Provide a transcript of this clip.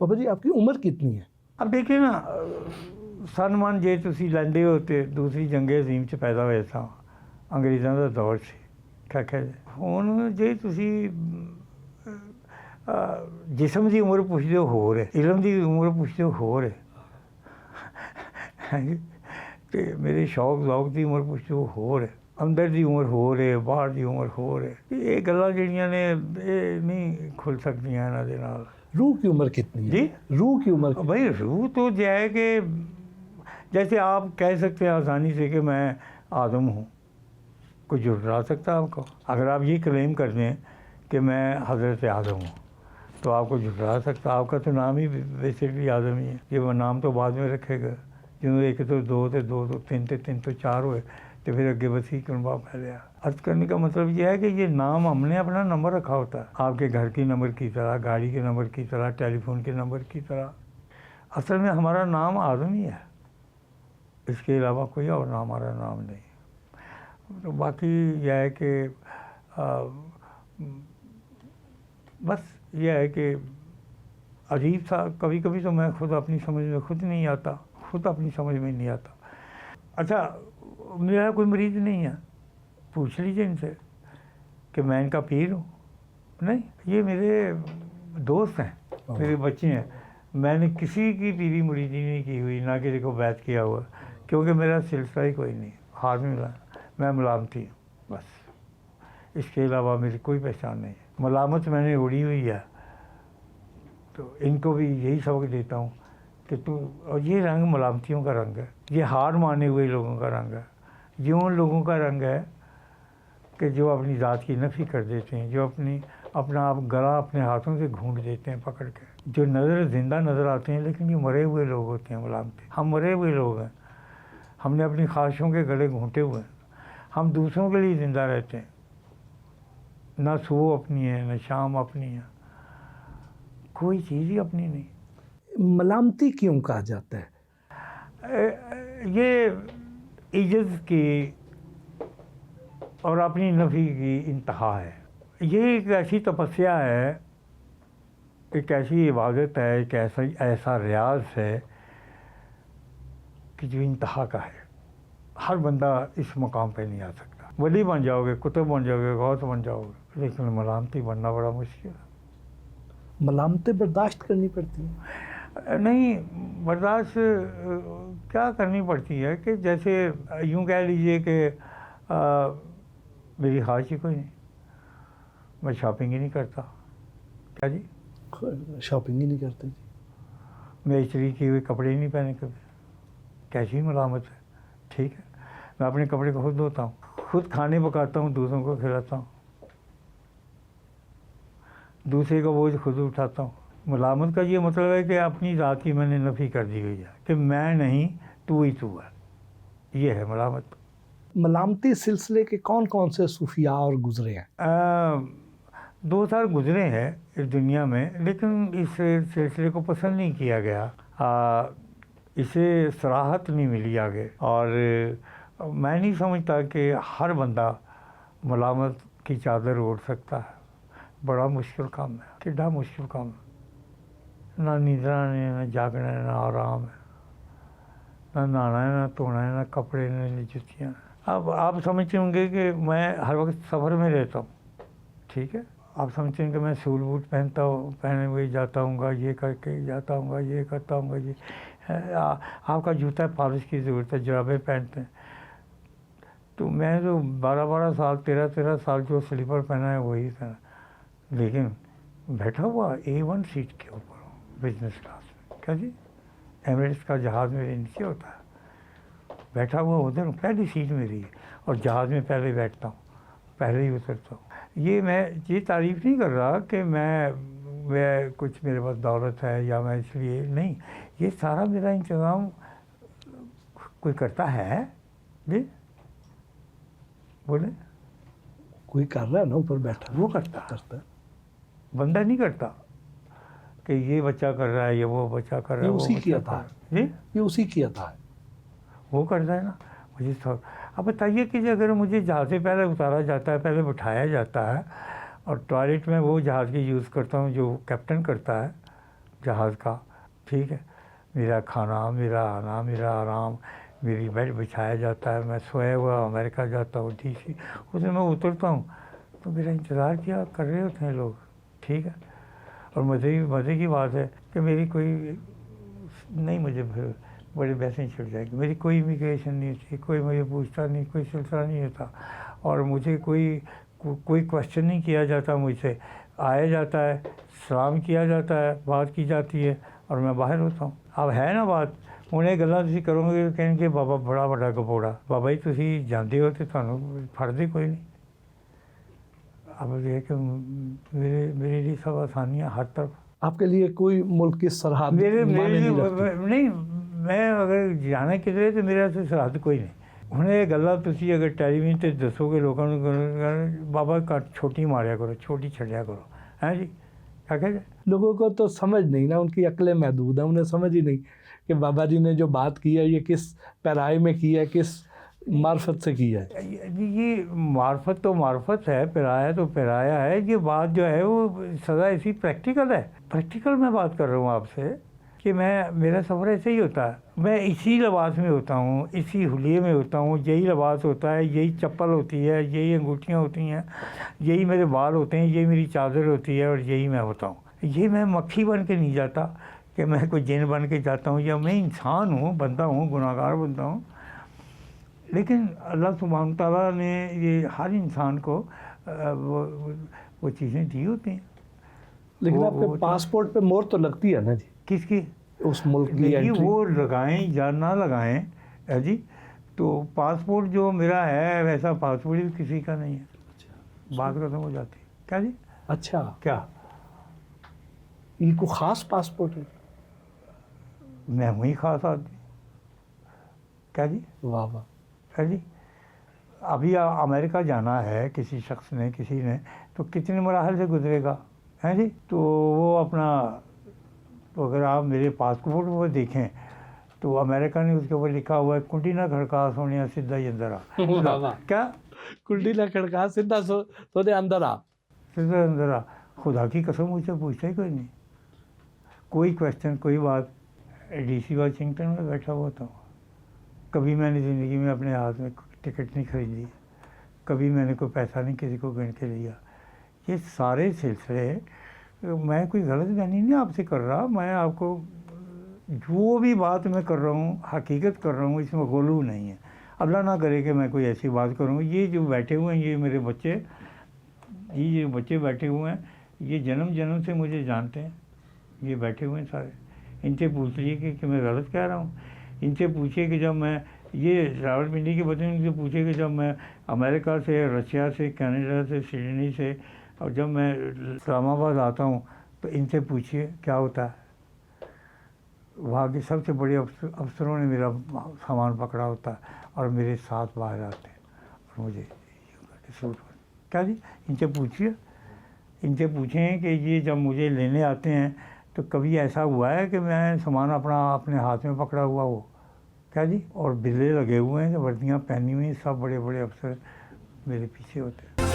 ਪਾਪਾ ਜੀ ਆਪकी ਉਮਰ कितनी है? अब देखिए ना, ਸਨਮਾਨ ਜੇ ਤੁਸੀਂ ਲੈਂਦੇ ਹੋ ਤੇ ਦੂਸਰੀ ਜੰਗੇ ਅਜ਼ੀਮ 'ਚ ਪੈਦਾ ਹੋਏ ਸਾਂ, ਅੰਗਰੇਜ਼ਾਂ ਦਾ ਦੌਰ ਸੀ, ਕਾਕਾ ਜੀ। ਹੁਣ ਜੇ ਤੁਸੀਂ ਜਿਸਮ ਦੀ ਉਮਰ ਪੁੱਛਦੇ ਹੋ ਹੋਰ ਹੈ, ਇਲਮ ਦੀ ਉਮਰ ਪੁੱਛਦੇ ਹੋ ਹੋਰ ਹੈ, ਤੇ ਮੇਰੇ ਸ਼ੌਕ ਜ਼ੌਕ ਦੀ ਉਮਰ ਪੁੱਛਦੇ ਹੋ ਹੋਰ ਹੈ, ਅੰਦਰ ਦੀ ਉਮਰ ਹੋਰ ਹੈ, ਬਾਹਰ ਦੀ ਉਮਰ ਹੋਰ ਹੈ। ਇਹ ਗੱਲਾਂ ਜਿਹੜੀਆਂ ਨੇ ਇਹ ਨਹੀਂ ਖੁੱਲ ਸਕਦੀਆਂ ਇਹਨਾਂ ਦੇ ਨਾਲ। रूह की उम्र कितनी है जी? रूह की उम्र कितनी? भाई रूह तो जो है कि जैसे आप कह सकते हैं आसानी से कि मैं आदम हूँ, कोई झुठला सकता है आपको? अगर आप ये क्लेम कर दें कि मैं हज़रत आदम हूँ तो आपको झुठला सकता। आपका तो नाम ही वैसे भी आदम ही है, ये नाम तो बाद में रखेगा। जिन्होंने एक तो दो थे, दो तो तीन तो चार हुए, तो फिर अगे वसी कनबा फैलिया। अर्ज करने का मतलब ये है कि ये नाम हमने अपना नंबर रखा होता है, आपके घर की नंबर की तरह, गाड़ी के नंबर की तरह, टेलीफोन के नंबर की तरह। असल में हमारा नाम आदम ही है, इसके अलावा कोई और नाम हमारा नाम नहीं। तो बाकी यह है कि बस यह है कि अजीब सा कभी कभी तो मैं खुद अपनी समझ में खुद नहीं आता, खुद अपनी समझ में नहीं आता। अच्छा, मेरा कोई मरीज़ नहीं है, पूछ लीजिए इनसे कि मैं इनका पीर हूँ। नहीं, ये मेरे दोस्त हैं, मेरे बच्चे हैं। मैंने किसी की पीरी मुरीदी नहीं की हुई, ना किसी को बैत किया हुआ, क्योंकि मेरा सिलसिला ही कोई नहीं। हाथ में मिला, मैं मलामती हूँ बस, इसके अलावा मेरी कोई पहचान नहीं है। मलामत मैंने उड़ी हुई है, तो इनको भी यही सबक देता हूँ कि तू, और ये रंग मलामतियों का रंग है, ये हार माने हुए लोगों का रंग है, ये उन लोगों का रंग है कि जो अपनी ज़ात की नफ़ी कर देते हैं, जो अपना आप गला अपने हाथों से घूंट देते हैं पकड़ के, जो नज़र ज़िंदा नज़र आते हैं लेकिन ये मरे हुए लोग होते हैं मलामती। हम मरे हुए लोग हैं, हमने अपनी ख्वाहिशों के गले घूंटे हुए हैं, हम दूसरों के लिए ज़िंदा रहते हैं। ना सुबह अपनी है, ना शाम अपनी है, कोई चीज़ ही अपनी नहीं। मलामती क्यों कहा जाता है? ये इज्जत की और अपनी नफ़ी की इंतहा है। ये एक ऐसी तपस्या है, एक ऐसी इबादत है, एक ऐसा रियाज है कि जो इंतहा का है। हर बंदा इस मकाम पे नहीं आ सकता। वली बन जाओगे, कुतुब बन जाओगे, गौस बन जाओगे, लेकिन मलामती बनना बड़ा मुश्किल है। मलामतें बर्दाश्त करनी पड़ती हैं? नहीं, बर्दाश्त क्या करनी पड़ती है कि जैसे यूँ कह लीजिए कि मेरी ख्वाहिश ही कोई नहीं, मैं शॉपिंग ही नहीं करता। क्या जी? शॉपिंग ही नहीं करते जी। मैं इस्त्री किए हुए कपड़े ही नहीं पहने कभी, कैसी मलामत है? ठीक है, मैं अपने कपड़े खुद धोता हूँ, खुद खाने पकाता हूँ, दूसरों को खिलाता हूँ, दूसरे का बोझ खुद उठाता हूँ। मलामत का ये मतलब है कि अपनी ज़ात की मैंने नफ़ी कर दी हुई है कि मैं नहीं, तू ही तू है, ये है मलामत। मलामती सिलसिले के कौन कौन से सूफिया और गुजरे हैं? 2 साल गुजरे हैं इस दुनिया में, लेकिन इस सिलसिले को पसंद नहीं किया गया, इसे सराहत नहीं मिली आगे। और मैं नहीं समझता कि हर बंदा मलामत की चादर ओढ़ सकता है। बड़ा मुश्किल काम है, कितना मुश्किल काम है। ना नींदना है, ना जागना है, ना आराम है, ना नहाना है, ना धोना है, ना कपड़े, ना जुतियाँ। अब आप समझते होंगे कि मैं हर वक्त सफ़र में रहता हूँ, ठीक है, आप समझते हैं कि मैं सूट बूट पहनता हूँ, पहने हुए जाता हूँ, ये करके जाता हूँ, ये करता हूँ, ये आपका जूता पॉलिश की ज़रूरत है, जुराबें पहनते हैं। तो मैं तो 12-12 साल 13-13 साल जो स्लीपर पहना है वही पहना, लेकिन बैठा हुआ A1 सीट के ऊपर हूँ, बिजनेस क्लास में। क्या जी? एमिरेट्स का जहाज़ मेरे नीचे होता है, बैठा हुआ उधर हूँ, पहली सीट मेरी है, और जहाज़ में पहले बैठता हूँ, पहले ही उतरता हूँ। ये मैं ये तारीफ़ नहीं कर रहा कि मैं कुछ मेरे पास दौलत है या मैं इसलिए नहीं, ये सारा मेरा इंतज़ाम कोई करता है जी? बोले कोई कर रहा है ना ऊपर बैठा, वो करता है, बंदा नहीं करता कि ये बच्चा कर रहा है, ये वो बच्चा कर रहा है, ये उसी की अता है जी, ये उसी की अता है, वो करता है ना। मुझे तो अब बताइए कि अगर मुझे जहाज़ से पहले उतारा जाता है, पहले बिठाया जाता है, और टॉयलेट में वो जहाज़ की यूज़ करता हूँ जो कैप्टन करता है, جہاز کا، ٹھیک ہے، میرا کھانا، میرا آنا، میرا آرام، میری بیڈ بچھایا جاتا ہے، میں سویا ہوا امریکہ جاتا ہوں ڈی سی، اس میں اترتا ہوں تو میرا انتظار کیا کر رہے ہوتے ہیں لوگ، ٹھیک ہے. اور مزے کی بات ہے کہ میری کوئی نہیں، مجھے بڑی بحثیں چھڑ جائیں گی، میری کوئی امیگریشن نہیں ہوتی، کوئی مجھے پوچھتا نہیں، کوئی سلسلہ نہیں ہوتا، اور مجھے کوئی کوشچن نہیں کیا جاتا مجھ سے. آیا جاتا ہے، سلام کیا جاتا ہے، بات کی جاتی ہے اور میں باہر ہوتا ہوں. اب ہے نا بات، انہیں گلا تھی کرو گے کہیں گے بابا بڑا بڑا کپوڑا، بابا جی تھی جانتے ہو تو تمہیں فرد ہی کوئی نہیں. اب یہ ہے کہ میرے لیے سب آسانیاں ہر طرف. آپ کے لیے کوئی ملک کی سرحد میرے معنی لیے نہیں رکھتی؟ نہیں، میں اگر جانا کدھر تو میرے سے سرحد کوئی نہیں. انہیں گلا تھی اگر ٹیلی ویژن تے دسو گے لوگوں بابا کٹ چھوٹی ماریا کرو، چھوٹی چھڑیا کرو، ہیں جی کیا کہتے ہیں. لوگوں کو تو سمجھ نہیں نا، ان کی عقلیں محدود ہیں، انہیں سمجھ ہی نہیں کہ بابا جی نے جو بات کی ہے یہ کس پیرائے میں کی ہے، کس معرفت سے کی ہے. یہ معرفت تو معرفت ہے، پرایا تو پرایا ہے. یہ بات جو ہے وہ سزا ایسی پریکٹیکل ہے. پریکٹیکل میں بات کر رہا ہوں آپ سے کہ میرا سفر ایسے ہی ہوتا ہے. میں اسی لباس میں ہوتا ہوں، اسی حلیے میں ہوتا ہوں، یہی لباس ہوتا ہے، یہی چپل ہوتی ہے، یہی انگوٹھیاں ہوتی ہیں، یہی میرے بال ہوتے ہیں، یہی میری چادر ہوتی ہے، اور یہی میں ہوتا ہوں. یہ میں مکھی بن کے نہیں جاتا کہ میں کوئی جن بن کے جاتا ہوں، یا میں انسان ہوں، بندہ ہوں، گناہ گار بندہ ہوں. لیکن اللہ سبحانہ تعالیٰ نے یہ ہر انسان کو وہ چیزیں دی ہوتی ہیں. لیکن آپ کے پاسپورٹ پہ مہر تو لگتی ہے نا جی، کس کی؟ اس ملک کی دیکھیے انٹری. وہ لگائیں یا نہ لگائیں جی، تو پاسپورٹ جو میرا ہے ویسا پاسپورٹ بھی کسی کا نہیں ہے. بات ختم ہو جاتی ہے. کیا جی؟ اچھا، کیا یہ کوئی خاص پاسپورٹ ہے؟ میں ہوں ہی خاص آدمی. کیا جی؟ واہ واہ. ہے جی. ابھی امریکہ جانا ہے کسی شخص نے، کسی نے، تو کتنے مراحل سے گزرے گا، ہیں جی. تو وہ اپنا، تو اگر آپ میرے پاسپورٹ کو دیکھیں تو امریکہ نے اس کے اوپر لکھا ہوا ہے کنڈی نہ کھڑکا سونیا سیدھا ہی اندر آ. کیا کنڈی نہ کھڑکا سیدھا سو دے اندر آ. سیدھا اندر آ. خدا کی قسم مجھ سے پوچھتا ہی کوئی نہیں، کوئی کویشچن، کوئی بات. ڈی سی واشنگٹن میں بیٹھا ہوا تھا. کبھی میں نے زندگی میں اپنے ہاتھ میں ٹکٹ نہیں خریدی، کبھی میں نے کوئی پیسہ نہیں کسی کو گن کے لیا. یہ سارے سلسلے میں کوئی غلط بیانی نہیں آپ سے کر رہا. میں آپ کو جو بھی بات میں کر رہا ہوں حقیقت کر رہا ہوں، اس میں غلو نہیں ہے. اللہ نہ کرے کہ میں کوئی ایسی بات کروں. یہ جو بیٹھے ہوئے ہیں، یہ میرے بچے، یہ بچے بیٹھے ہوئے ہیں، یہ جنم سے مجھے جانتے ہیں. یہ بیٹھے ہوئے ہیں سارے. ان سے پوچھ لیجیے کہ میں غلط کہہ رہا ہوں. ان سے پوچھیے کہ جب میں یہ راولپنڈی کے بچے، ان سے پوچھے کہ جب میں امریکہ سے، رشیا سے، کینیڈا سے، سڈنی سے، اور جب میں اسلام آباد آتا ہوں تو ان سے پوچھیے کیا ہوتا ہے. وہاں کے سب سے بڑے افسروں نے میرا سامان پکڑا ہوتا ہے اور میرے ساتھ باہر آتے ہیں اور مجھے سوٹ. کیا جی؟ ان سے پوچھیے، ان سے پوچھیں کہ یہ جب مجھے لینے آتے ہیں تو کبھی ایسا ہوا ہے کہ میں سامان اپنے ہاتھ میں پکڑا ہوا ہو. کیا جی؟ اور بلے لگے ہوئے ہیں، وردیاں پہنی ہوئی ہیں، سب بڑے بڑے افسر میرے پیچھے ہوتے ہیں.